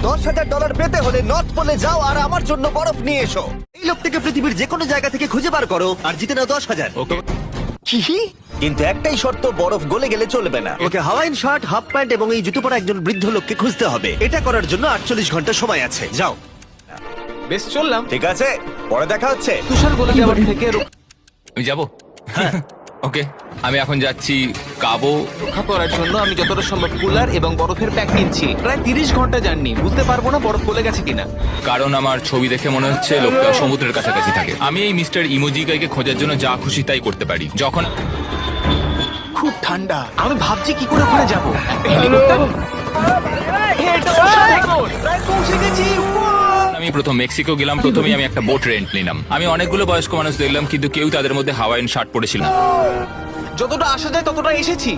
$10,000 পেতে হলে নর্থ পোলে যাও আর আমার জন্য বরফ নিয়ে এসো। এই লোকটিকে পৃথিবীর যে কোনো জায়গা থেকে খুঁজে বার করো আর জিতে নাও 10,000। ওকে। কিন্তু একটাই শর্ত, বরফ গলে গেলে চলবে না। ওকে হাওয়াইন শার্ট, হাফ প্যান্ট এবং এই জুতো পরা একজন বৃদ্ধ লোককে খুঁজতে হবে। এটা করার জন্য 48 ঘন্টা সময় আছে। যাও। বেশ, চললাম। ঠিক আছে, পরে দেখা হচ্ছে। তুষার গলে যাওয়ার থেকে আমি যাবো। ওকে, আমি এখন যাচ্ছি কাবো। রক্ষা করার জন্য আমি যতটা সম্ভব কুলার এবং বরফের প্যাক নিচ্ছি। প্রায় 30 ঘন্টা জার্নি, বুঝতে পারবো না বরফ গলে গেছে কিনা। কারণ আমার ছবি দেখে মনে হচ্ছে লোকটা সমুদ্রের কাছাকাছি থাকে। আমি এই মিস্টার ইমোজিকাইকে খোঁজার জন্য যা খুশি তাই করতে পারি। যখন খুব ঠান্ডা, আমি ভাবছি কি করে ওখানে যাবো। একটা হেলিকপ্টার? এটা অসাধারণ! প্রায় পৌঁছে গেছি। আমি প্রথম মেক্সিকো গেলাম, প্রথমেই আমি একটা বোট রেন্ট নিলাম। আমি অনেকগুলো বয়স্ক মানুষ দেখলাম, কিন্তু কেউ তাদের মধ্যে হাওয়াইন শার্ট পরেছিল না। যতটা আসা যায় ততটা এসেছি।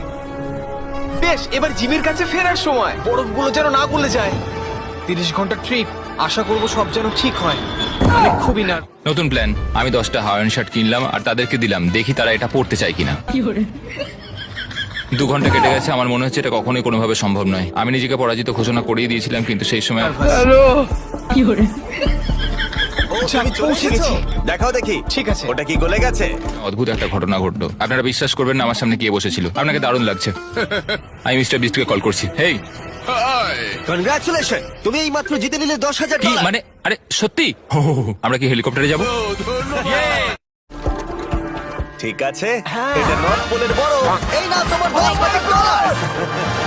বেশ, এবার জিমির কাছে ফেরার সময়। বরফগুলো যেন না গলে যায়। 30 ঘন্টার ট্রিপ, আশা করবো সব যেন ঠিক হয়। আমি খুবই না। নতুন প্ল্যান, আমি 10টা হাওয়াইন শার্ট কিনলাম আর তাদেরকে দিলাম, দেখি তারা এটা পড়তে চায় কিনা। 2 ঘন্টা কেটে গেছে, আমার মনে হচ্ছে এটা কখনোই কোনোভাবে সম্ভব নয়। আমি নিজেকে পরাজিত ঘোষণা করিয়ে দিয়েছিলাম, কিন্তু সেই সময় ও, তুমি চলে পৌঁছে গেছো? গেছি। দেখাও দেখি। ঠিক আছে। ওটা কি গলে গেছে? অদ্ভুত একটা ঘটনা ঘটলো। আপনারা বিশ্বাস করবেন না, আমার সামনে কে বসেছিল। আপনাকে দারুণ লাগছে। আমি মিস্টার বিস্টকে কল করছি। হেই, কনগ্রাচুলেশন, তুমি এই মাত্র জিতে নিলে $10,000। কি মানে? আরে সত্যি? হো, হো, হো। আমরা কি হেলিকপ্টারে যাবো? ঠিক আছে, এটা নর্থ পোলের বরফ। এই নাও তোমার $10,000।